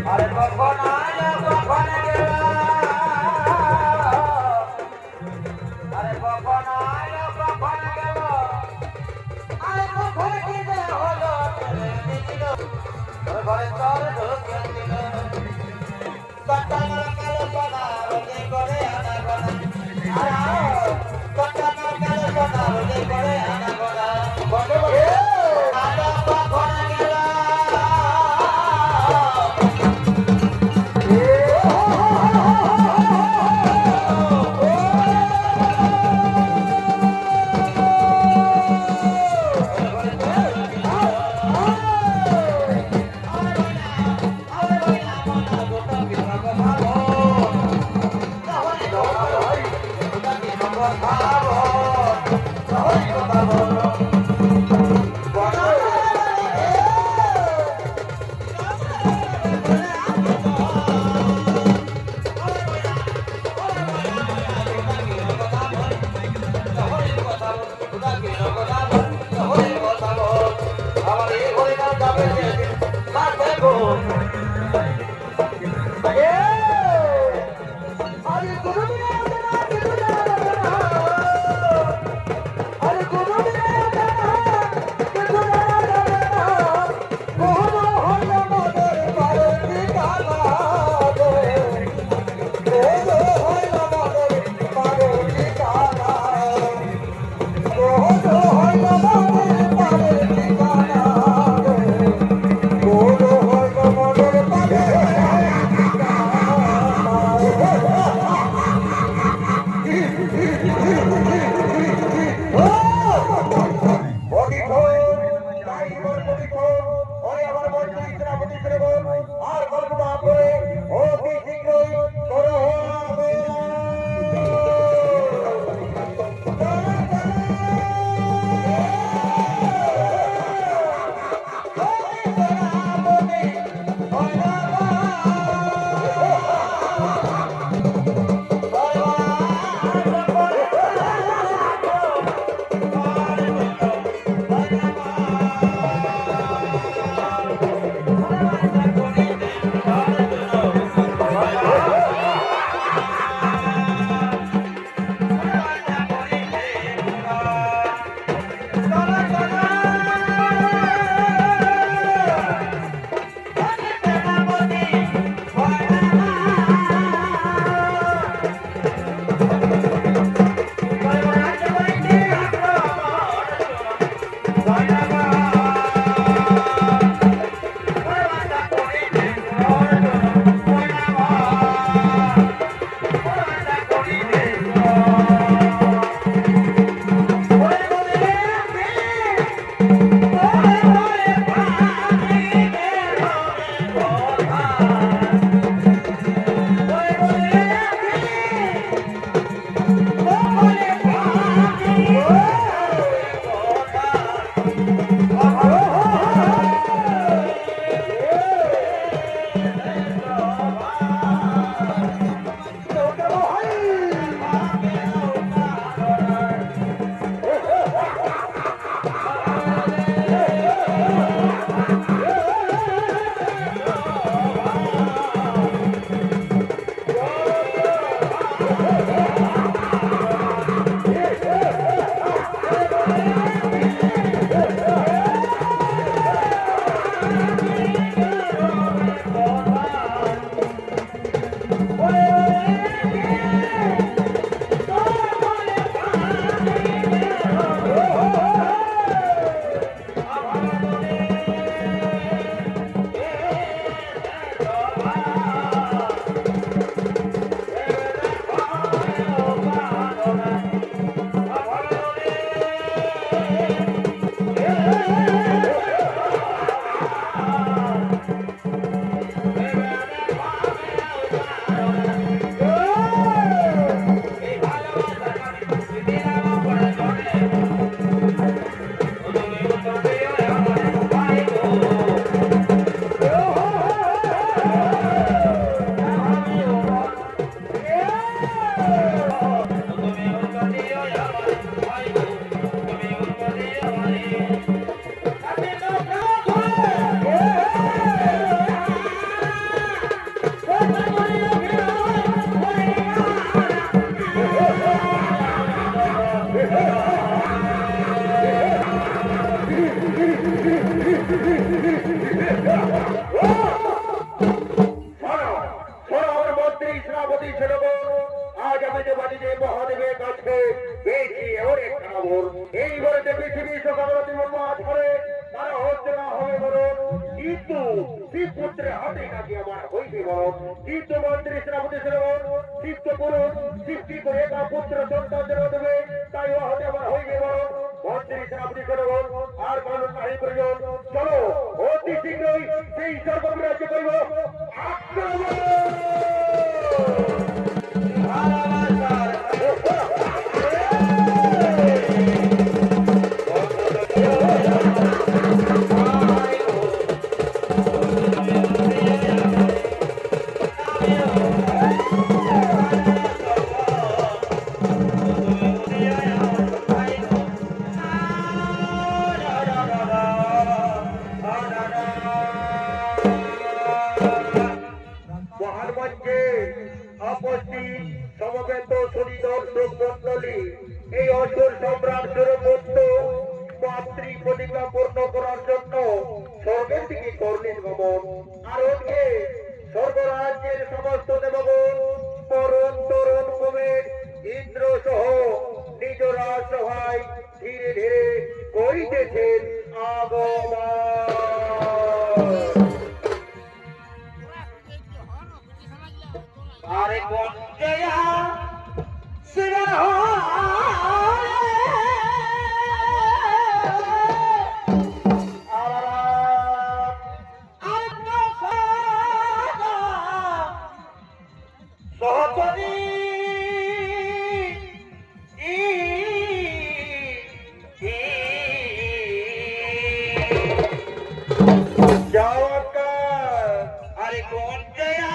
আরে কখন আয় কখন গেল আরে কখন আয় কখন গেল আরে কখন কি যে হলো ঘরে চর ঢুকে দিল কটানা কালো পানা রোদে করে আনা গোনা আরে কটানা কালো পানা রোদে করে আনা গোনা বন্ধ করে আরে কখন গেল মন্দির সেনাপতি শ্রবণ শিবকে করুন সৃষ্টি করে তা পুত্র সন্তান দেবে তাই হতে আমার হইবে বড় মন্দির সেনাপতি শ্রবণ আর মানুষ নাহি প্রয়োজন চলো অতি শীঘ্রই সেই সর্বরাজ্য করব আক্রমণ সমবেত শনি দর্শক মন্ডলী এই অসুর সম্রাট সুরপুত্র মাতৃ প্রতিজ্ঞা পূর্ণ করার জন্য স্বর্গের দিকে করলেন গমন আর ওকে স্বর্গরাজ্যের সমস্ত দেবগণ তরুণ তরুণ কুবের ইন্দ্র সহ নিজ রাজসভায় ধীরে ধীরে করিতেছেন আগমন আরে গঞ্জয়া শিবের সহচরী আরে গঞ্জয়া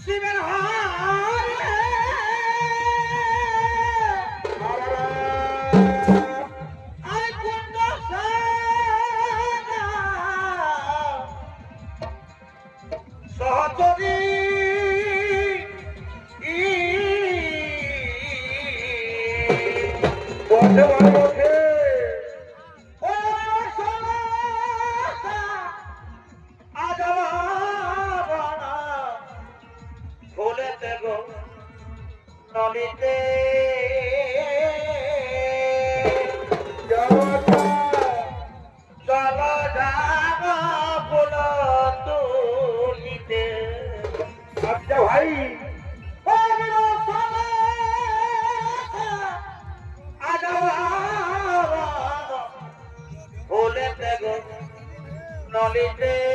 শিবের সহচরী নলিতে চলো যাব ফুল তুলিতে আচ্ছা ভাই ফুলেতে গো নলিতে